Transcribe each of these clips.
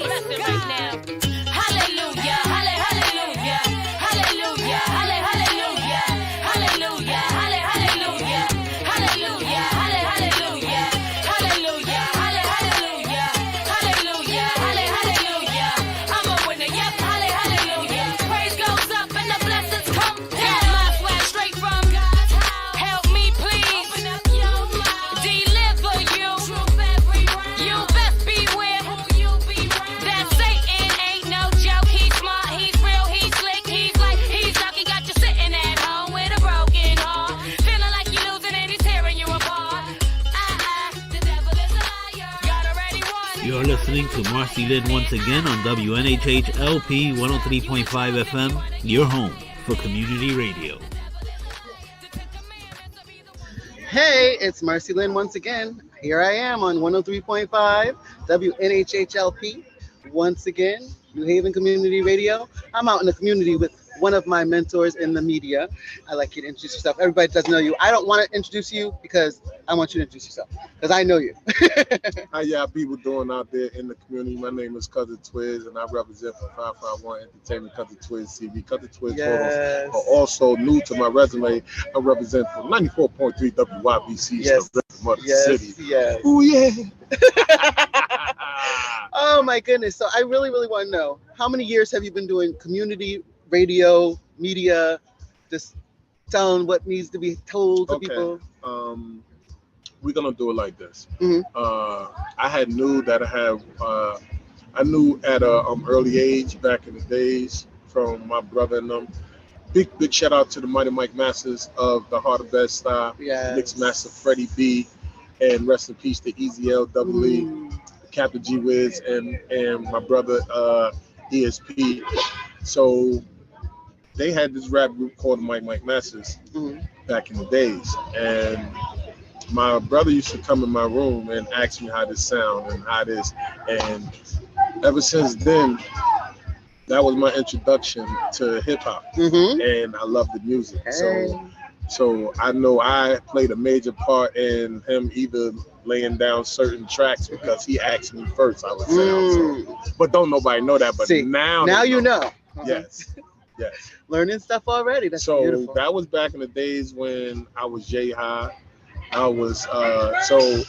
blessing right now. Hallelujah, hallelujah, hallelujah, hallelujah, hallelujah, hallelujah, hallelujah, hallelujah, hallelujah, hallelujah, hallelujah, hallelujah. I'm a winner, yep, hallelujah. Praise goes up and the blessings come down. My swag straight from God's house. Help me, please. Open up your mouth. Deliver you. Truth every round. You best beware who you be around. That Satan ain't no joke. He's smart, he's real, he's slick, he's like, he's lucky. Got you sitting at home with a broken heart. Feeling like you're losing and he's tearing you apart. The devil is a liar. God already won. You're listening to MarceyLynn once again on WNHH LP 103.5 FM, your home for community radio. Hey, it's MarceyLynn once again. Here I am on 103.5 WNHHLP. Once again, New Haven Community Radio. I'm out in the community with one of my mentors in the media. I'd like you to introduce yourself. Everybody doesn't know you. I don't want to introduce you because I want you to introduce yourself because I know you. How y'all people doing out there in the community? My name is Cuzin Twiz, and I represent for 551 Entertainment, Cuzin Twiz TV. Cuzin Twiz Yes. photos are also new to my resume. I represent for 94.3 WYBC, Yes. the rhythm of the Yes, city. yes. Oh yeah. Oh my goodness. So I really want to know, how many years have you been doing community radio, media, just telling what needs to be told to people? We're gonna do it like this. Mhm. I knew at an early age back in the days from my brother and them. Big shout out to the Mighty Mike Masters of the Heart of Bed-Stuy, Yes. Mix Master Freddie B, and rest in peace to Easy L Double E, Captain G Wiz, and my brother ESP. So they had this rap group called the Mighty Mike Masters back in the days, and my brother used to come in my room and ask me how this sound and how this, and ever since then, that was my introduction to hip hop, and I love the music. Hey. So I know I played a major part in him either laying down certain tracks because he asked me first. I would say, but don't nobody know that. But See, now you know. Yes. Learning stuff already. That's So beautiful. that was back in the days when I was J-High. I was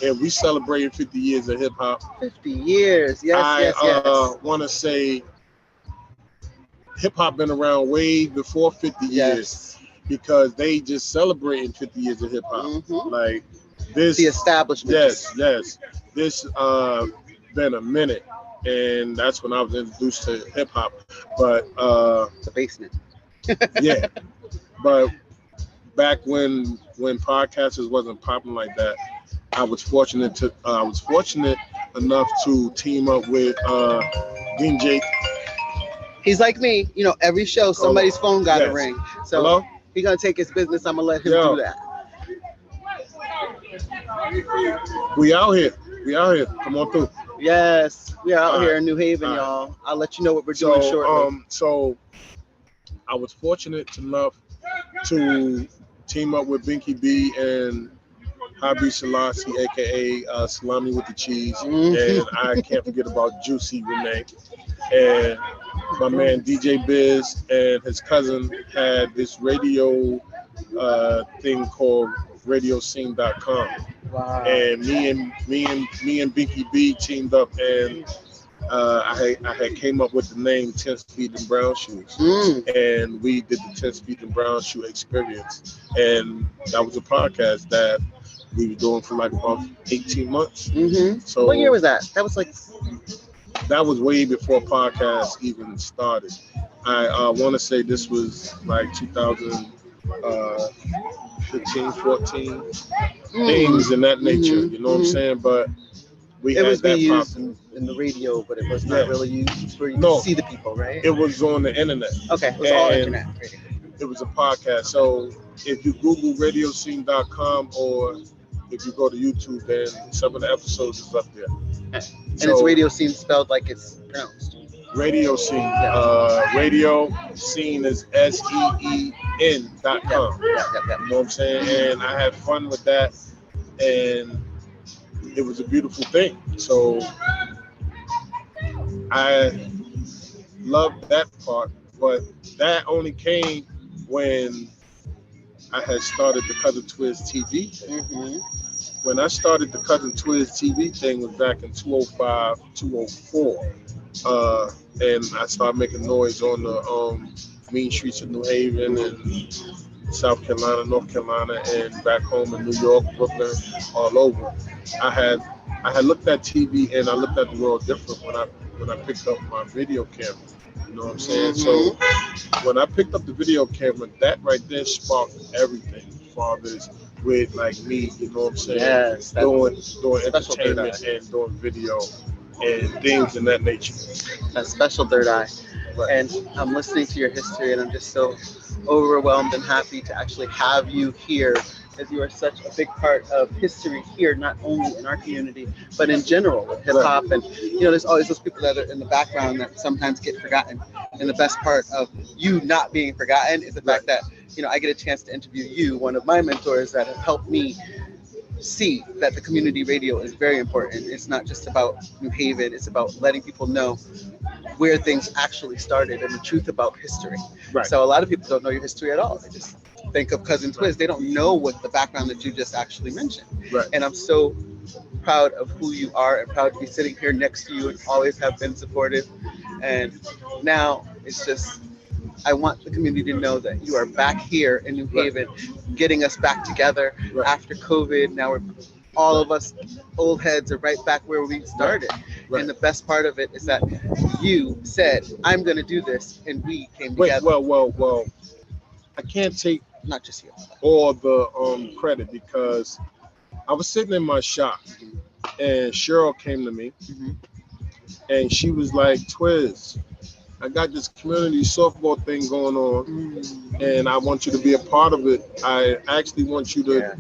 and we celebrated 50 years of hip hop. 50 years. Yes, I yes. want to say hip hop been around way before 50 years because they just celebrating 50 years of hip hop. Like this, The establishment. Yes. This been a minute, and that's when I was introduced to hip hop. But The basement. yeah, but back when podcasters wasn't popping like that, I was fortunate enough to team up with Dean Jake. He's like me. You know, every show somebody's phone got a ring. So Hello? he's gonna take his business. I'm gonna let him do that. We out here. Come on through. Yes, we are out here in New Haven, all right. y'all. I'll let you know what we're doing shortly. So I was fortunate enough to team up with Binky B and Habi Selassie, aka Salami with the Cheese, and I can't forget about Juicy Renee. And my man DJ Biz and his cousin had this radio thing called radioscene.com. Wow. And me and Binky B teamed up, and I had came up with the name 10 Speed and Brown Shoes, and we did the 10 Speed and Brown Shoe Experience, and that was a podcast that we were doing for like about 18 months. So what year was that? That was way before podcasts even started. I want to say this was like 2015, 14, things in that nature. You know what I'm saying? But we had was that being used popping. in the radio, but it was not really used for you No. to see the people, right? It was on the internet. Okay, it was all And internet. Radio. It was a podcast. So if you Google radioscene.com or if you go to YouTube, then some of the episodes is up there. And it's radio scene spelled like it's pronounced. Radio Scene. Radio Scene is SEEN.com. You know what I'm saying? And I had fun with that, and it was a beautiful thing. So I loved that part, but that only came when I had started the Cuzin Twiz TV. Mm-hmm. When I started the Cuzin Twiz TV thing was back in 2005, 2004. And I started making noise on the mean streets of New Haven and South Carolina, North Carolina, and back home in New York, Brooklyn, all over. I had looked at TV and I looked at the world different when I picked up my video camera. You know what I'm saying? Mm-hmm. So when I picked up the video camera, that right there sparked everything. Fathers with like me, you know what I'm saying? Yes, doing special entertainment third eye. and doing video and things in that nature. That special third eye. Right. And I'm listening to your history, and I'm just so overwhelmed and happy to actually have you here, as you are such a big part of history here, not only in our community, but in general with hip hop. And there's always those people that are in the background that sometimes get forgotten. And the best part of you not being forgotten is the fact that I get a chance to interview you, one of my mentors that have helped me see that the community radio is very important. It's not just about New Haven, it's about letting people know where things actually started and the truth about history. Right. So a lot of people don't know your history at all. They just think of Cuzin Twiz. They don't know what the background that you just actually mentioned. Right. And I'm so proud of who you are and proud to be sitting here next to you and always have been supportive. And now it's just, I want the community to know that you are back here in New Haven, getting us back together after COVID. Now all of us old heads are right back where we started. Right. And the best part of it is that you said, I'm going to do this, and we came together. Well, I can't take Not just you. all the credit because I was sitting in my shop and Cheryl came to me and she was like, Twiz, I got this community softball thing going on and I want you to be a part of it. I actually want you to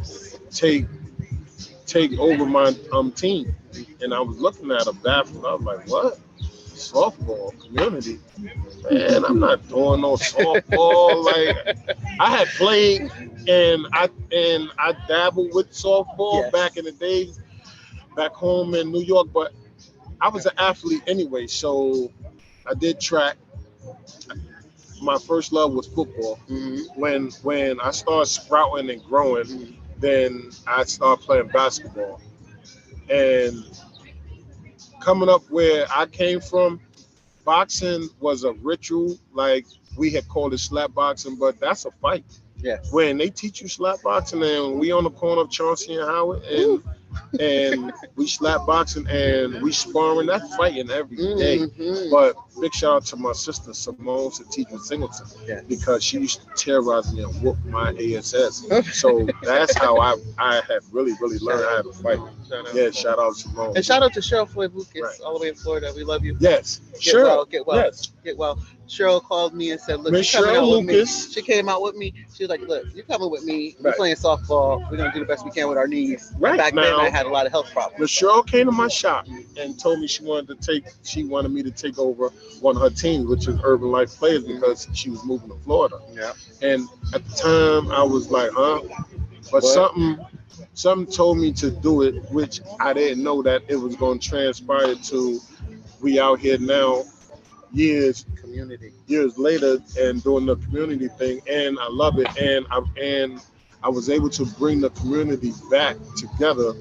take over my team. And I was looking at her baffled. I was like, what? Softball community? Man, I'm not doing no softball. Like I had played and I dabbled with softball back in the days back home in New York, but I was an athlete anyway, so I did track. My first love was football. When I started sprouting and growing, then I started playing basketball. And coming up where I came from, boxing was a ritual. Like we had called it slap boxing, but that's a fight. Yes. When they teach you slap boxing and we on the corner of Chauncey and Howard and we slap boxing and we sparring, that's fighting every day. But big shout out to my sister Simone Satija Singleton because she used to terrorize me and whoop my ASS. So that's how I have really learned how to fight. Shout out to Simone. And shout out to Cheryl Floyd Lucas, all the way in Florida. We love you. Yes. Get well. Get well. Cheryl called me and said, look, Miss Cheryl Lucas. She came out with me. She was like, look, you're coming with me. We're playing softball. We're going to do the best we can with our knees. Back then, I had a lot of health problems. Miss Cheryl came to my shop and told me she wanted me to take over one of her teams, which is Urban Life Players, because she was moving to Florida. Yeah. And at the time, I was like, huh? But something told me to do it, which I didn't know that it was going to transpire to we out here now, years later, and doing the community thing, and I love it. And I was able to bring the community back together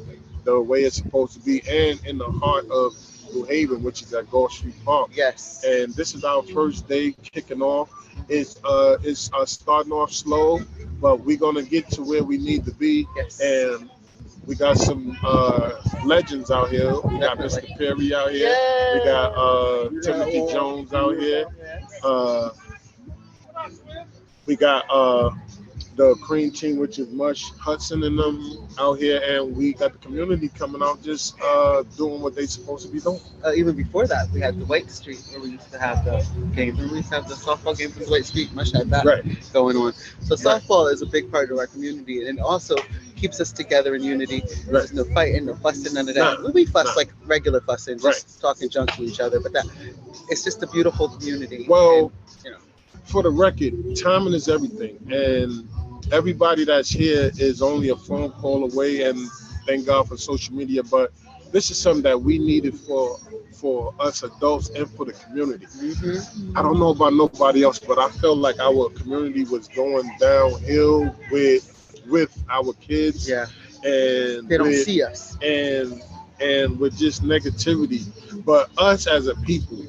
the way it's supposed to be, and in the heart of New Haven, which is at Gulf Street Park. Yes. And this is our first day kicking off. It's starting off slow, but we're gonna get to where we need to be. Yes. And we got some legends out here. We got Mr. Perry out here. Yay. We got Timothy Jones out here. We got the Cream Team, which is Mush Hudson and them out here, and we got the community coming out just doing what they supposed to be doing. Even before that, we had the White Street where we used to have the games. We used to have the softball games in the White Street. Mush had that going on. So softball is a big part of our community, and it also keeps us together in unity. There's no fighting, no fussing, none of that. We fuss like regular fussing, just talking junk to each other, but it's just a beautiful community. Well, and, for the record, timing is everything, and everybody that's here is only a phone call away, and thank God for social media, but this is something that we needed for us adults and for the community. I don't know about nobody else, but I felt like our community was going downhill with our kids. Yeah. And They don't see us. And with just negativity. But us as a people,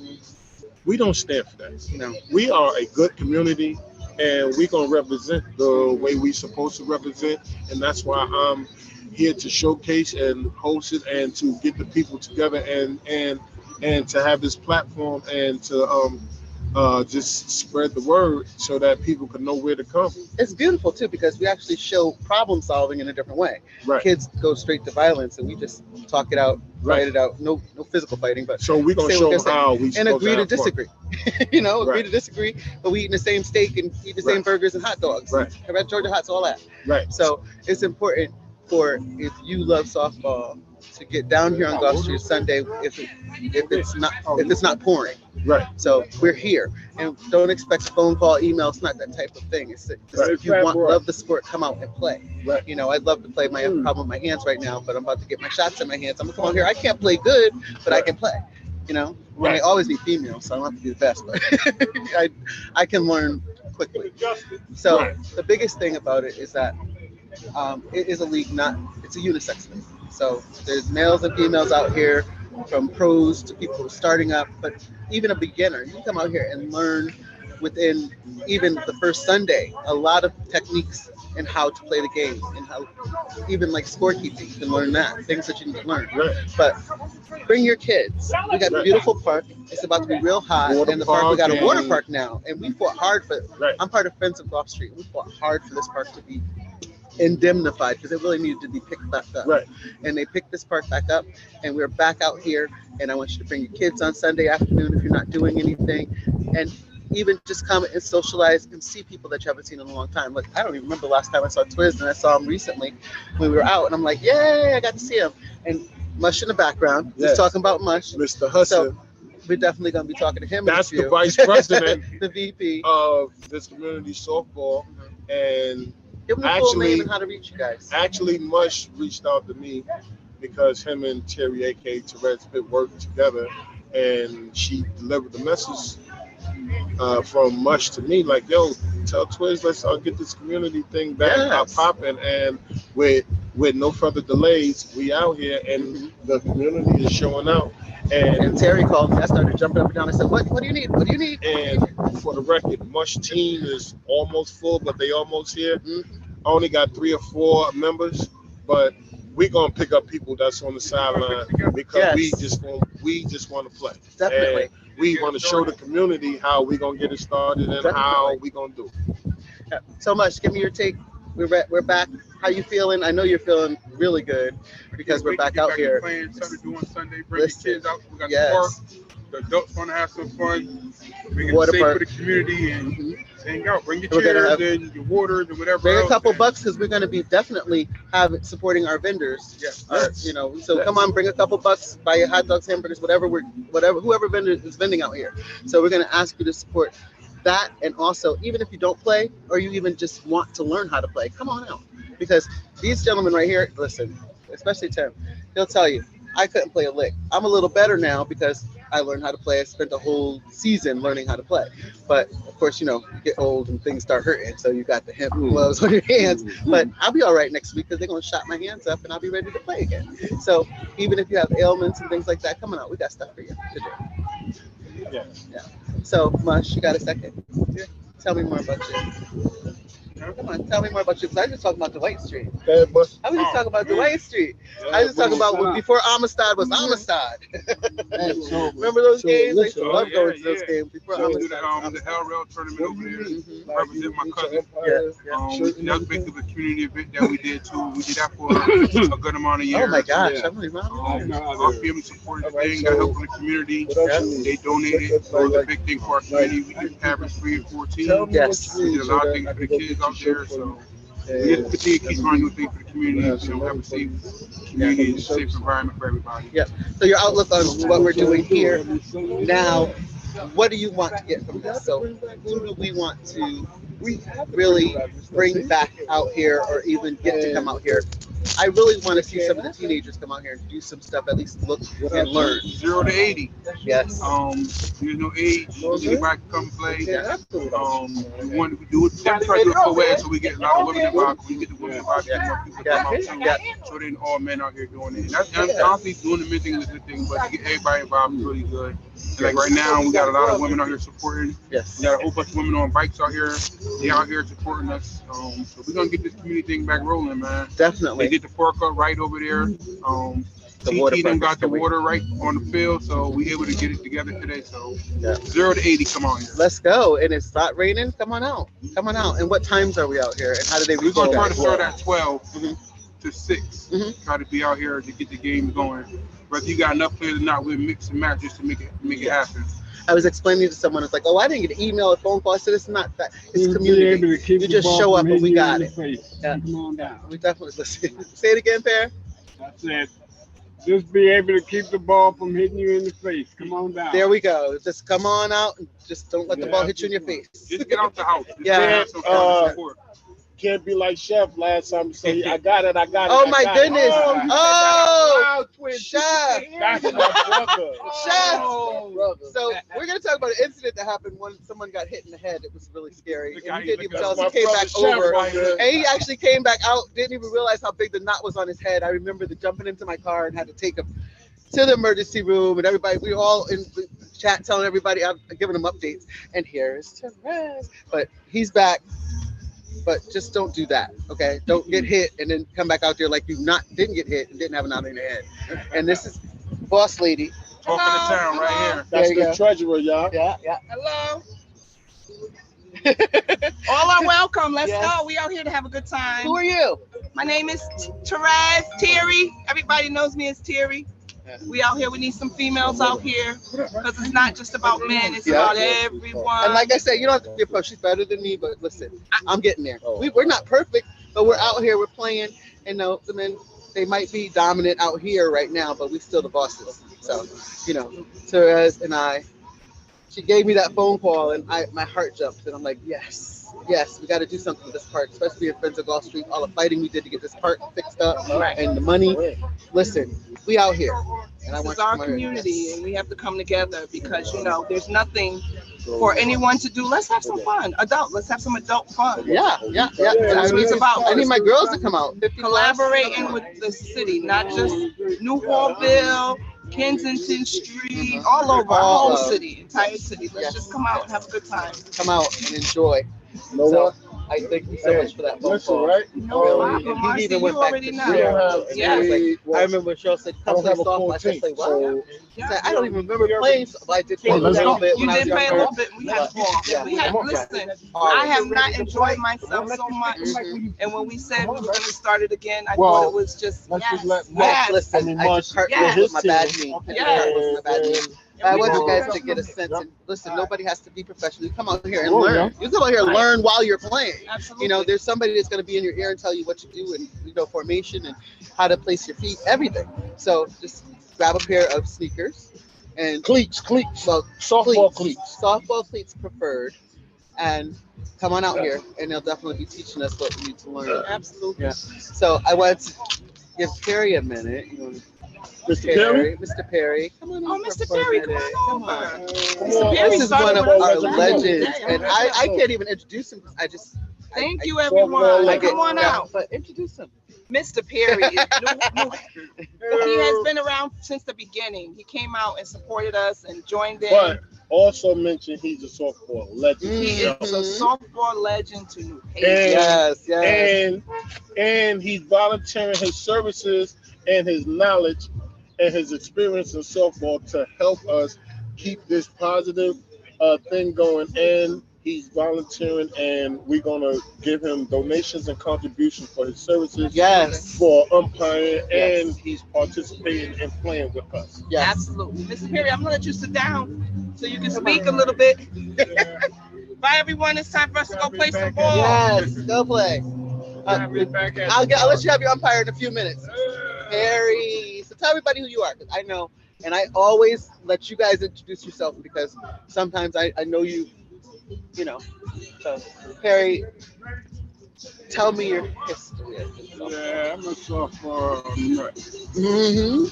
we don't stand for that. No. We are a good community, and we're gonna represent the way we supposed to represent, and that's why I'm here to showcase and host it and to get the people together and to have this platform and to just spread the word so that people can know where to come. It's beautiful too because we actually show problem solving in a different way. Right. Kids go straight to violence, and we just talk it out, fight it out. No physical fighting, but so we're gonna show them how we and agree to disagree. Agree to disagree, but we eat the same steak and eat the same burgers and hot dogs. Right. Red Georgia hots, all that. Right. So it's important for if you love softball to get down here on Gulf Street Sunday if it's not pouring. Right. So we're here, and don't expect a phone call, email. It's not that type of thing. It's if you love the sport, come out and play. Right. I'd love to play. I have a problem with my hands right now, but I'm about to get my shots in my hands. I'm gonna come out here. I can't play good, but I can play. I always be female, so I don't have to be the best, but I can learn quickly. So the biggest thing about it is that it is a league, it's a unisex league. So there's males and females out here, from pros to people starting up, but even a beginner, you can come out here and learn within even the first Sunday a lot of techniques and how to play the game, and how even like scorekeeping, you can learn that, things that you need to learn. Right. But bring your kids. We got a beautiful park. It's about to be real hot. In the park, we got a water park now, and we fought hard for it. Right. I'm part of Friends of Gulf Street. We fought hard for this park to be indemnified because it really needed to be picked back up. Right. And they picked this park back up, and we're back out here. And I want you to bring your kids on Sunday afternoon if you're not doing anything, and even just come and socialize and see people that you haven't seen in a long time. Like, I don't even remember the last time I saw Twiz, and I saw him recently when we were out, and I'm like, yay, I got to see him. And Mush in the background, Yes. he's talking about Mush. Mr. Hudson. So we're definitely going to be talking to him. That's in a the few. vice president the VP of this community softball, and Give him the full name and how to reach you guys. actually Mush reached out to me because him and Terry, aka Therese Pitt, worked together, and she delivered the message from Mush to me, like, yo, tell Twiz, let's get this community thing back popping, and with no further delays, we out here, and the community is showing out. And Terry called me. I started jumping up and down. I said, what do you need? What do you need? And for the record, Mush team is almost full, but they almost here. I only got 3 or 4 members, but we're gonna pick up people that's on the sideline because we just want to play. Definitely. And we want to show the community how we're gonna get it started and how we gonna do it. Yeah. So Much, give me your take. We're back. How you feeling? I know you're feeling really good because we're back out here. Playing something to do on Sunday. Bring the kids out. We got Yes. the park. The adults want to have some fun. Make it Water safe park. for the community and hang out. Bring your We're gonna chairs and your waters and whatever. Bring a else, couple and- bucks because we're going to be definitely supporting our vendors. Yes. So come on, bring a couple bucks, buy your hot dogs, hamburgers, whoever vendor is vending out here. So we're going to ask you to support that, and also even if you don't play or you even just want to learn how to play, come on out, because these gentlemen right here, listen, especially Tim, he'll tell you I couldn't play a lick. I'm a little better now because I learned how to play. I spent a whole season learning how to play. But of course, you get old and things start hurting. So you got the hemp gloves on your hands. But I'll be all right next week because they're going to shot my hands up and I'll be ready to play again. So even if you have ailments and things like that coming out, we got stuff for you to do. Yeah. So Mush, you got a second? Yeah. Tell me more about you. Come on, tell me more about you. Because I was just talking about Dwight Street. I was just talking about Dwight Street. I was just talking about when, before Amistad was Amistad. Remember those games? I used to love going to those games before So we do Amistad. the Hell Rail tournament over there. Represent my cousin. Yes. That was basically a community event that we did too. We did that for a good amount of years. Oh my gosh, Yeah. I'm reminding Our family supported the thing, got help from the community. Yes. They donated. It was a big thing for our community. We did Paris 3 and 14. Yes. We did a lot of things for the kids out there. So we have to continue to keep trying new things for the community. Have a safe community and safe environment for everybody. Yeah. So your outlook on what we're doing here now, what do you want to get from this? So who do we want to really bring back out here or even get to come out here I really want to see some of the teenagers come out here and do some stuff, at least look and learn. 0 to 80. Yes. There's no age. Anybody can come play. Yeah. We want to do it. Definitely try to do it co-ed so we get a lot of women involved. We get the women involved, get more people come out too. Yeah. So then all men out here doing it. And that's honestly doing the men thing is a good thing, but to get everybody involved is really good. And like right now, we got a lot of women out here supporting. Yes. We got a whole bunch of women on bikes out here. They out here supporting us. So we're gonna get this community thing back rolling, man. Definitely. They did the park up right over there. The water TT them got the park is water right on the field, so we able to get it together today. So Yeah. 0 to 80, come on here. Let's go. And it's not raining. Come on out. Come on out. And what times are we out here? And how do they We're reach gonna you try guys? to start at 12 Mhm. to 6. Mhm. Try to be out here to get the game going. Whether you got enough players or not, we'll mix and match just to make it happen. I was explaining to someone, it's like, oh, I didn't get an email or phone call. I said, it's not that. It's community. You just show up and we got it. Yeah. Come on down. We definitely listen. Say it again, Pear. I said, just be able to keep the ball from hitting you in the face. Come on down. There we go. Just come on out and just don't let the ball hit you in your face. Just get out the house. Just Yeah. have some fun support. Can't be like Chef last time and say, I got it. Oh my goodness. Oh, Twiz. Chef. That's my brother. Chef. Brother. So we're going to talk about an incident that happened when someone got hit in the head. It was really scary. Look And how he he- didn't even look tell at us. He came brother back Chef over. right here. And he actually came back out, didn't even realize how big the knot was on his head. I remember jumping into my car and had to take him to the emergency room, and everybody, we were all in the chat telling everybody, I'm giving them updates. And here's Twiz. But he's back. But just don't do that, okay? Don't get hit and then come back out there like you didn't get hit and didn't have a knot in your head. And this is Boss Lady. Talking to town right here. That's There you the go. treasurer, y'all. Yeah, yeah. Hello. All are welcome. Let's Yes. go. We out here to have a good time. Who are you? My name is Twiz, Terry. Everybody knows me as Terry. We out here. We need some females out here because it's not just about men. It's Yeah. about everyone. And like I said, you don't have to be a pro. She's better than me, but listen, I'm getting there. Oh. We're not perfect, but we're out here. We're playing. And no, the men, they might be dominant out here right now, but we still the bosses. So, Therese and I, she gave me that phone call, and my heart jumped, and I'm like, yes, we got to do something with this park, especially in Friends of Gulf Street. All the fighting we did to get this park fixed up, and the money. Listen, we out here, and I This want is to our come out here. community, and we have to come together because there's nothing for anyone to do. Let's have some fun. Let's have some adult fun. Yeah. That's what it's about. I need my girls to come out. 50 plus. Collaborating with the city, not just New Hallville, Kensington Street, all over our whole city, entire city. Let's just come out and have a good time. Come out and enjoy. You know So what? I thank you so much for that phone Listen, call. right? No Really, problem, and Marcy, he even you went back already to know. Cheryl. And Yeah. I was like, I remember when Cheryl said, I come don't play have a full softball. I team, said, wow. so He said, I don't even remember playing, but I did play a Let's little go. bit You when I was did play a younger. little bit. We had ball. Yeah. We had, listen, I have not enjoyed myself so much. And when we said we were going to start it again, I thought it was just, let's just yes, let yes. Listen, I just hurt Yes. with my bad knee. Yes. With my bad knee. I want you guys to get a sense. And listen, nobody has to be professional. You come out here and learn. You come out here and learn while you're playing. Absolutely. There's somebody that's going to be in your ear and tell you what to do and formation and how to place your feet, everything. So just grab a pair of sneakers and cleats. well, Softball cleats. softball cleats preferred, and come on out here, and they'll definitely be teaching us what we need to learn. Absolutely. Yeah. So I want to give Perry a minute. Mr. Perry? Mr. Perry. Come on Oh, over Mr. for a Perry, minute. come on over. Come on. This is one of our Perry. legends, Yeah, and I can't even introduce him. Thank I- you, everyone. I get- Come on yeah, out. But introduce him. Mr. Perry, he has been around since the beginning. He came out and supported us and joined in. But also mention he's a softball legend. He is a softball legend to New Haven. Yes, yes. And he's volunteering his services and his knowledge and his experience in softball to help us keep this positive thing going. And he's volunteering, and we're gonna give him donations and contributions for his services. Yes. For umpiring, Yes. and he's participating and playing with us. Yes. Absolutely. Mr. Perry, I'm gonna let you sit down so you can speak a little bit. Bye, everyone. It's time for us to go play some ball. Yes. Go play. I'll let you have your umpire in a few minutes. Perry. So tell everybody who you are, because I know, and I always let you guys introduce yourself because sometimes I know you. So Perry, tell me your history. Yeah, I'm a sophomore nut. Mm-hmm.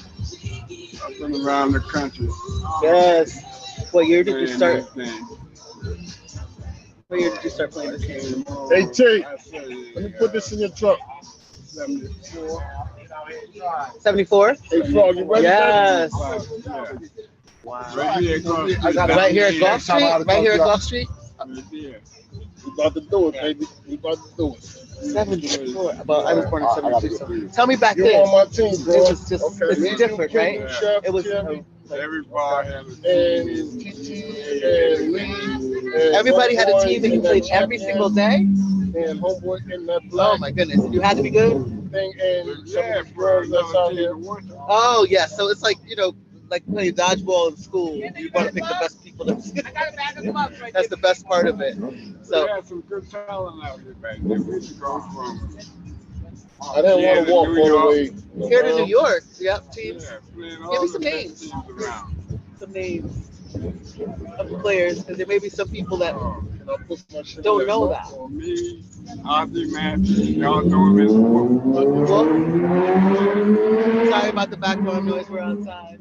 I've been around the country. Yes. What year did you playing start? this thing. What year did you start playing this game? Hey, T, I say, let me put this in your truck. 74. 74? Hey, Frog, you ready? Yes. Yeah. Wow. Right here across the street. Right here at Gulf Street? Right here at Gulf Street? Right there. We about to do it, baby. We about to do it. 74. Well, I was born in 72. So tell me back You're then. on my team, bro. It was just Okay. it's different, right? Yeah. Chef, It was Jerry, Every bar had a and team. TT, and Lee. And Everybody had a team and you Homeboy played that every single day? And Homeboy in that Oh black my goodness. You had to be good? thing. And some Yeah, of the for girls that's another out team here. to watch. Oh yeah. So it's like, like playing dodgeball in school. You want to pick the best people. That's the best part of it. We So had some good talent out here back then. We used to go from I didn't Yeah, want to walk New all the York. way. here to New York. Yep, teams. yeah, playing Give all me the some best names. teams around. Some names of the players, because there may be some people that Oh, don't know that. for me, Ozzy Matthews, y'all know him as Whoop. Sorry about the background noise. We're outside.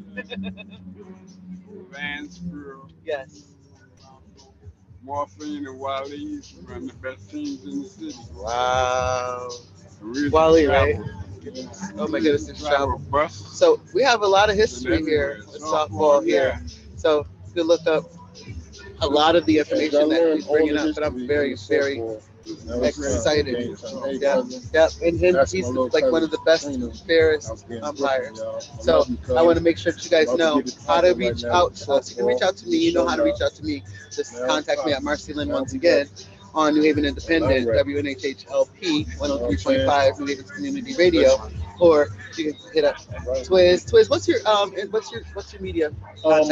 Vance Crew, Yes. Morphine and Wale used to run the best teams in the city. Wow. We used to Wale, travel. right? Oh my goodness, it's travel. Bus. So we have a lot of history here with softball here. So you can look up a lot of the information that he's bringing up, but I'm very, very excited. Yep. And he's like one of the best, fairest umpires. So I want to make sure that you guys know how to reach out to us. You can reach out to me. You know how to reach out to me. Just contact me at MarceyLynn once again on New Haven Independent, WNHHLP 103.5 New Haven's Community Radio, or you can hit up Twiz. Twiz, what's your media contact?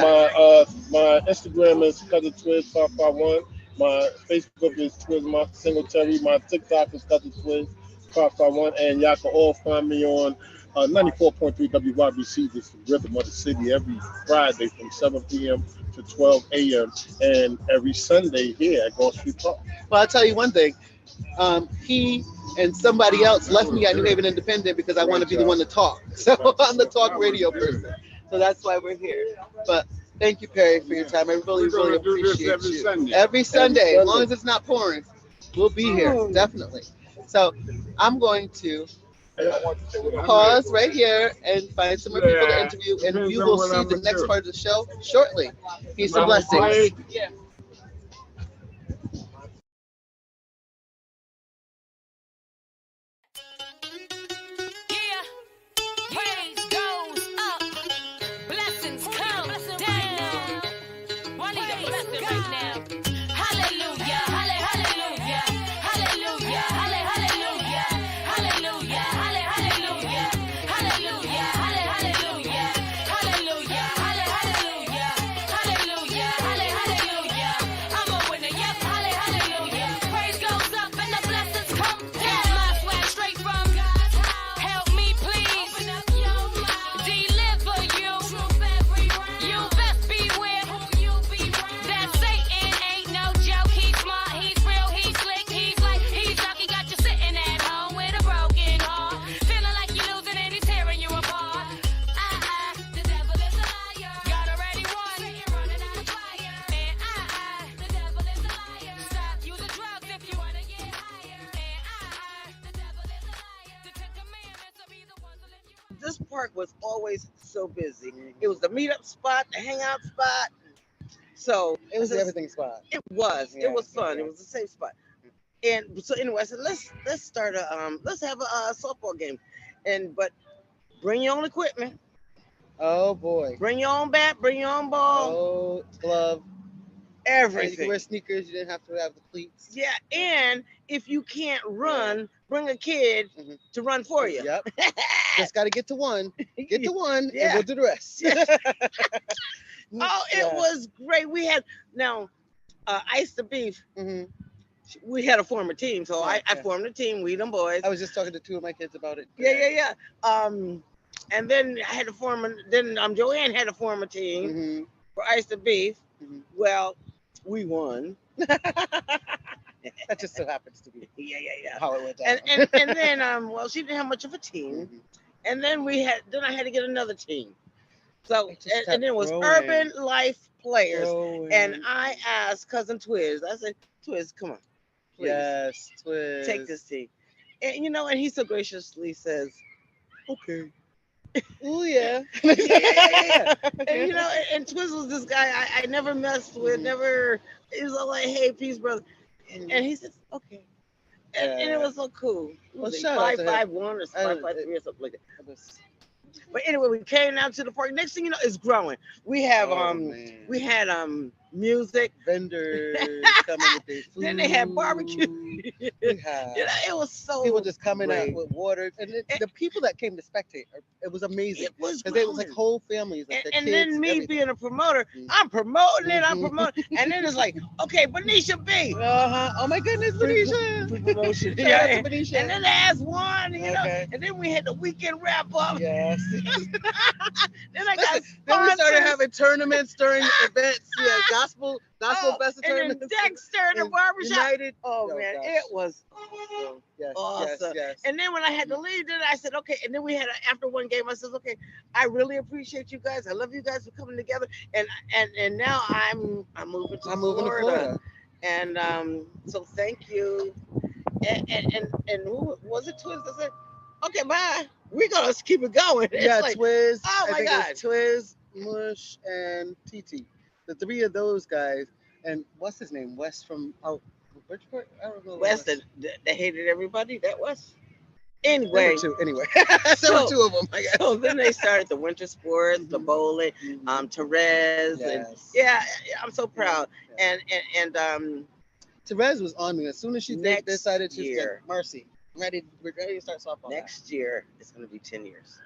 My Instagram is Cuzin Twiz 551. My Facebook is Twiz Singletary. My TikTok is Cuzin Twiz 551, and y'all can all find me on 94.3 WYBC. This is the rhythm of the city every Friday from 7 p.m. to 12 a.m. and every Sunday here at Gulf Street Park. Well, I'll tell you one thing. He and somebody else left me at New Haven Independent because I want to be the one to talk. So I'm the talk radio person. So that's why we're here. But thank you, Perry, for your time. I really, really appreciate you. Every Sunday, as long as it's not pouring, we'll be here, definitely. So I'm going to pause right here and find some more people to interview, and you will see the next part of the show shortly. Peace and blessings. Yeah, praise goes up, blessings come down. I need a blessing right now. Hallelujah, hallelujah, hallelujah, hallelujah, hallelujah, hallelujah, hallelujah, hallelujah, hallelujah, hallelujah, hallelujah, hallelujah. I'm a winner, yep, hallelujah. Praise goes up and the blessings come down. My swag straight from God's house. Help me, please. Deliver you. You best beware. That Satan ain't no joke. He's smart, he's real, he's slick, he's like, he's lucky. Got you sitting at home with a broken heart, feeling like you're losing and he's tearing you apart. The devil is a liar. God already won. You're running out of fire. And the devil is a liar. Stop using drugs if you wanna get higher. And the devil is a liar. The 10 commandments will be the ones that let you. This park was always so busy. It was the meetup spot, the hangout spot. So It was the everything spot. It was. Yeah, It was fun. yeah. It was a safe spot. And so anyway, I said let's start let's have a softball game, but bring your own equipment, Oh boy. bring your own bat, bring your own ball, Oh, glove. And you can everything. wear sneakers. You didn't have to have the cleats. Yeah, and if you can't run, bring a kid Mhm. to run for you. Yep. Just got to get to one. Get to one, Yeah. and we'll do the rest. Oh, it was great. We had Ice the Beef. hmm We had a former team, so I Okay. formed a team. We them boys. I was just talking to two of my kids about it. Yeah. And then I had to form. Joanne had to form a team hmm for Ice the Beef. Mhm. Well, we won, That just so happens to be Yeah. how it went down. And then well, she didn't have much of a team, and then I had to get another team. So It just and then it was kept Urban Life Players, growing. and I asked cousin Twiz. I said, Twiz, come on, please Yes, Twiz. take this team. And and he so graciously says, Okay. Oh yeah. yeah. And and Twiz was this guy I never messed with, never. He was all like, hey, peace, brother. And he says, okay. And it was so cool. It was shout out to him. 551 or 553 or something like that. But anyway, we came down to the park. Next thing you know, it's growing. We have we had music, vendors coming with their food. then they had barbecue. We had It was so people just coming great. out with water, and the people that came to spectate, it was amazing. It was because it was like growing. whole families, like And their kids, then me everything. being a promoter, I'm promoting it, and then it's like, okay, Benicia B. Oh my goodness, Benicia. Promotion. Shout out to Benicia. And then there's one, Okay. and then we had the weekend wrap up. Yes. Then I got Then we started sponsors. having tournaments during events. Yeah, gospel best and then tournaments. Dexter in the and barbershop. United. Oh man, gosh. it was Yes, awesome. yes. And then when I had to leave, then I said, okay. And then we had after one game, I said, okay, I really appreciate you guys. I love you guys for coming together. And now I'm moving to Florida. And so thank you. And who was it? Twiz that said, okay, bye. We're gonna keep it going. It's Yeah, like, Twiz. oh I my think God. it's Twiz, Mush, and TT. The three of those guys. And what's his name? Wes from out Bridgeport? I don't know. West that hated everybody. That was. There Anyway, were two. Anyway, there were two of them. I guess. So then they started the winter sports, the bowling, Therese, and I'm so proud. And Therese was on me as soon as she decided to year. like, Marcy, we're ready to start softball. Next year it's gonna be 10 years.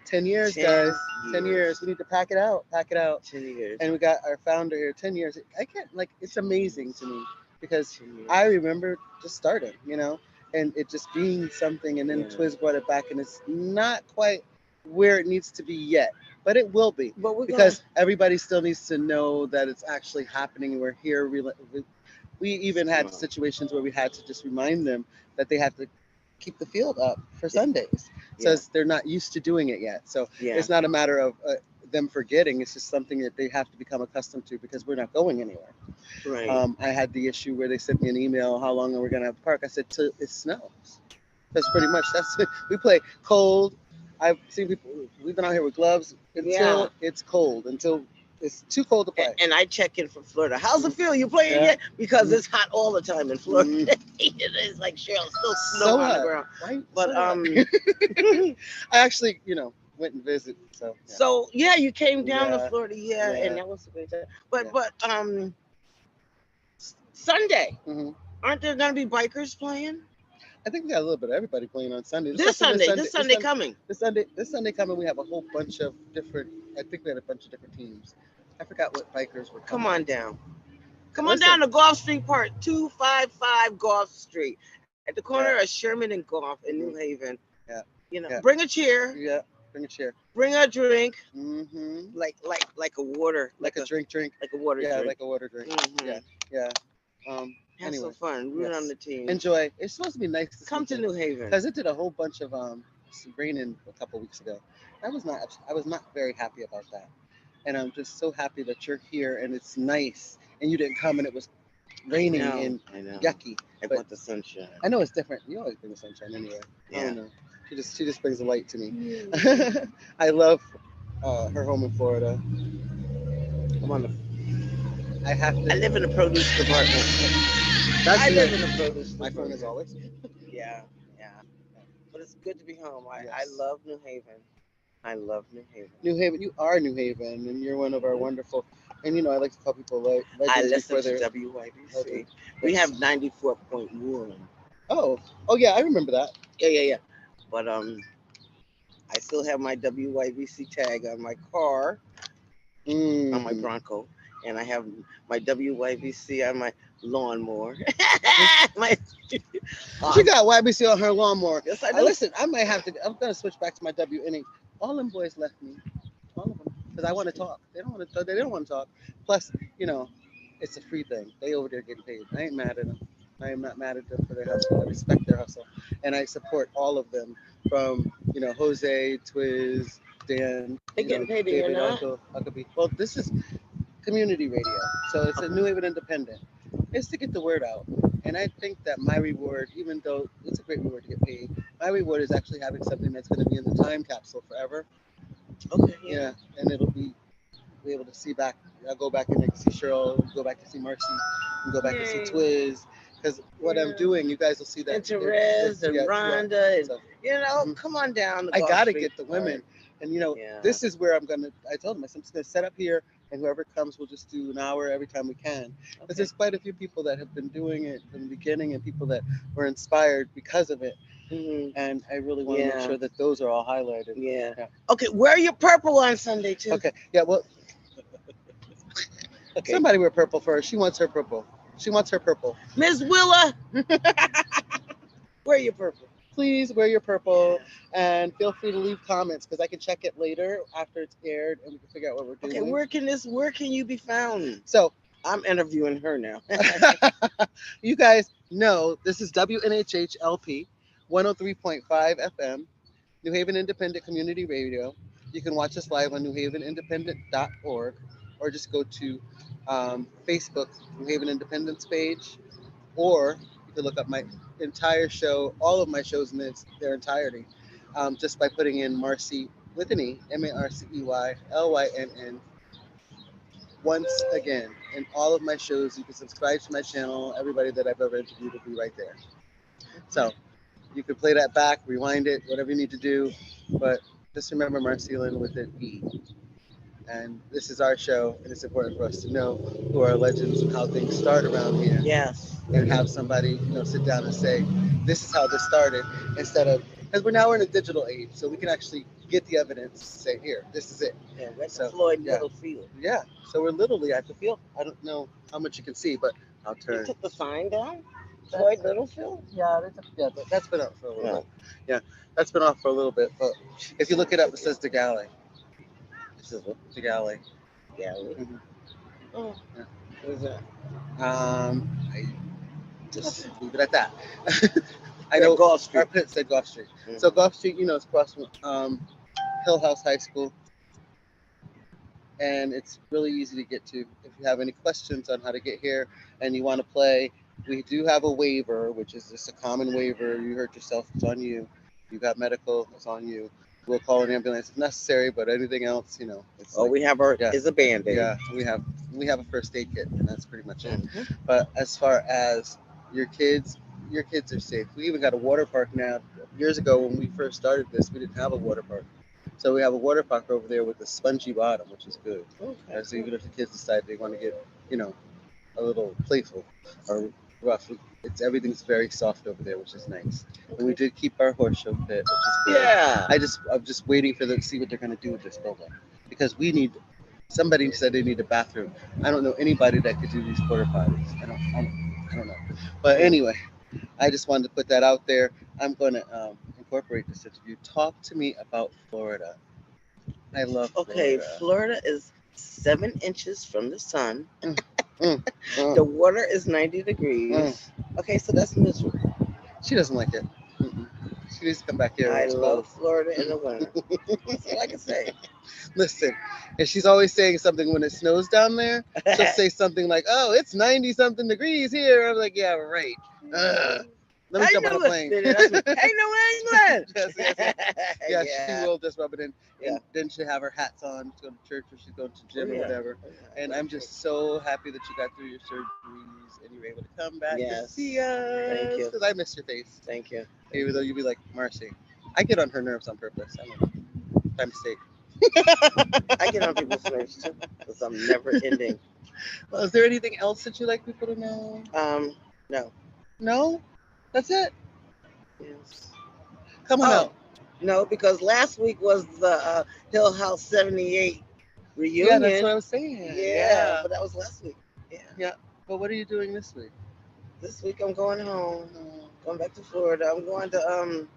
10 years, guys. 10 years. We need to pack it out. 10 years. And we got our founder here. 10 years. I can't it's amazing to me because I remember just starting, and it just being something, and then Twiz brought it back, and it's not quite where it needs to be yet, but it will be. But because everybody still needs to know that it's actually happening. We're here. We even had situations where we had to just remind them that they have to keep the field up for Sundays, since they're not used to doing it yet. So it's not a matter of them forgetting. It's just something that they have to become accustomed to because we're not going anywhere. Right. I had the issue where they sent me an email, how long are we gonna have the park? I said, till it snows. That's pretty much, that's it. We play cold. I've seen people, we've been out here with gloves until it's cold, until it's too cold to play. And I check in from Florida. How's it feel? You playing yet? Because it's hot all the time in Florida. It's like Cheryl, still snow on the ground. Right? But I actually, went and visited. So you came down to Florida, and that was a great time. But Sunday, aren't there gonna be bikers playing? I think we got a little bit of everybody playing on Sunday. This Sunday coming. This Sunday coming, we have a whole bunch of different. I think we had a bunch of different teams. I forgot what bikers were. Come on down. Come on down to Gulf Street Park, 255 Gulf Street, at the corner of Sherman and Gulf in New Haven. Bring a chair. Yeah, bring a chair. Bring a drink. Mm-hmm. Like a water. Like a drink. Like a water drink. Yeah, like a water drink. Mm-hmm. Yeah. Have Anyway, some fun. Root on the team. Enjoy. It's supposed to be nice to come to New Haven because it did a whole bunch of raining a couple weeks ago. I was not very happy about that, and I'm just so happy that you're here and it's nice and you didn't come and it was raining and yucky. I want the sunshine. I know it's different. You always bring the sunshine anyway. Yeah. I don't know. She just brings the light to me. I love her home in Florida. I live in the produce department. I live in the produce department. My phone is always. Yeah. But it's good to be home. I love New Haven. I love New Haven. New Haven, you are New Haven, and you're one of our wonderful. And I like to call people like. I listen to WYBC. Okay. We have 94.1. Oh yeah, I remember that. Yeah. But I still have my WYBC tag on my car, on my Bronco, and I have my WYBC on my lawnmower. She got YBC on her lawnmower. Yes, I do. Listen, I'm gonna switch back to my WNH. All them boys left me, all of them, because I want to talk. They don't want to talk. Plus, it's a free thing. They over there getting paid. I ain't mad at them. I am not mad at them for their hustle. I respect their hustle, and I support all of them from Jose, Twiz, Dan, They getting paid and you're David, not? Uncle B. Well, this is community radio, so it's a New Haven Independent. It's to get the word out, and I think that my reward, even though it's a great reward to get paid, my reward is actually having something that's going to be in the time capsule forever. Okay. Yeah, and it'll be able to see back. I'll go back and see Cheryl, go back to see Marcy, and go back to see Yay. Twiz. Because what I'm doing, you guys will see that. And Therese and Rhonda, and So, come on down. I got to get the women. And Yeah. this is where I told them, I'm just going to set up here, and whoever comes, we'll just do an hour every time we can. Because there's quite a few people that have been doing it from the beginning, and people that were inspired because of it. Mhm. And I really want to make sure that those are all highlighted. Yeah. Okay, wear your purple on Sunday too. Okay. Yeah. Well. Okay. Somebody wear purple for her. She wants her purple. She wants her purple. Miss Willa, wear your purple. Please wear your purple, and feel free to leave comments because I can check it later after it's aired, and we can figure out what we're doing. Okay, where can you be found? So I'm interviewing her now. you guys know this is WNHHLP 103.5 FM, New Haven Independent Community Radio. You can watch us live on newhavenindependent.org, or just go to Facebook, New Haven Independence page, or you can look up my entire show, all of my shows in their entirety, just by putting in Marcy with an E, MarceyLynn, once again. In all of my shows, you can subscribe to my channel. Everybody that I've ever interviewed will be right there. So you can play that back, rewind it, whatever you need to do, but just remember MarceyLynn with an E. And this is our show, and it's important for us to know who are legends and how things start around here. Yes. And have somebody, sit down and say, this is how this started, instead of, because we're now in a digital age, so we can actually get the evidence, say, here, this is it. Yeah, that's So, Floyd yeah. Littlefield. Yeah, so we're literally at the field. I don't know how much you can see, but I'll You turn. took the sign down? Floyd Littlefield? Yeah, that's been up for a little bit. Yeah, that's been off for a little bit, but if you look it up, it says the galley. This is the galley. Galley. Mhm. Oh, Yeah. what is that? I just leave it at that. I Yeah, know Gulf Street. Our pit said Gulf Street. Mhm. So Gulf Street, it's across from Hill House High School, and it's really easy to get to. If you have any questions on how to get here and you want to play, we do have a waiver, which is just a common waiver. You hurt yourself, it's on you. You got medical, it's on you. We'll call an ambulance if necessary, but anything else, it's We have our is a Band-Aid. yeah, we have a first aid kit, and that's pretty much it. Mhm. But as far as your kids are safe. We even got a water park now. Years ago, when we first started this, we didn't have a water park. So we have a water park over there with a spongy bottom, which is good. Okay. So even if the kids decide they want to get, a little playful or rough, everything's very soft over there, which is nice. And we did keep our horse show pit, which is good. Yeah. I'm just waiting for them to see what they're going to do with this building, because somebody said they need a bathroom. I don't know anybody that could do these porta potties. I don't know. But anyway, I just wanted to put that out there. I'm going to incorporate this interview. Talk to me about Florida. I love Okay, Florida. Florida is 7 inches from the sun. Mm. The water is 90 degrees. Okay, so that's miserable. She doesn't like it. Mm-mm. She needs to come back here. I It's love cold. Florida in the winter. That's all I can say. Listen, and she's always saying something when it snows down there. She'll say something like, "Oh, it's 90-something degrees here." I'm like, "Yeah, right." Let me jump on a plane. Hey, New England. Yes. Yeah, she will just rub it in. Yeah. And then she'll have her hats on to go to church, or she's going to gym or Yeah. whatever. And I'm just so happy that you got through your surgeries and you were able to come back to Yes. see us. Thank you. Because I miss your face. Thank you. Even though you'd be like, Marcy, I get on her nerves on purpose. I don't know. By mistake. I get on people's nerves too because I'm never ending. Well, is there anything else that you'd like people to know? No. No? That's it? Yes. Come on out. No, because last week was the Hill House 78 reunion. Yeah, that's what I was saying. Yeah, but that was last week. Yeah. But what are you doing this week? This week I'm going home. Going back to Florida. I'm going to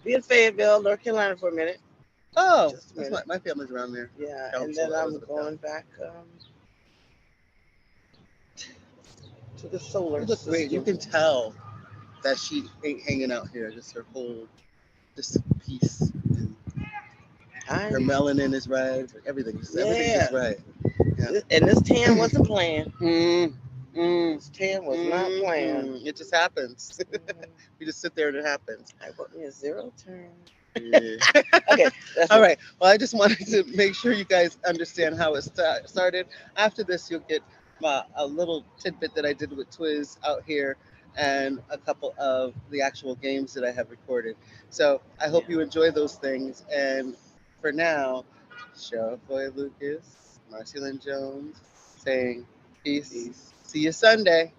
be in Fayetteville, North Carolina for a minute. Oh, Just a that's minute. my family's around there. Yeah, Council, and then I'm Elizabeth going back to the solar You look great. You system. can tell that she ain't hanging out here. Just her whole, just peace. And her melanin is right. Everything. Everything's just right. Yeah. And this tan wasn't planned. This tan was not planned. It just happens. We just sit there and it happens. I wrote me a 0 turn. Yeah. Okay. All right. Well, I just wanted to make sure you guys understand how it started. After this, you'll get a little tidbit that I did with Twiz out here and a couple of the actual games that I have recorded. So I hope you enjoy those things. And for now, Cheryl Floyd Lucas, MarceyLynn Jones saying peace. See you Sunday.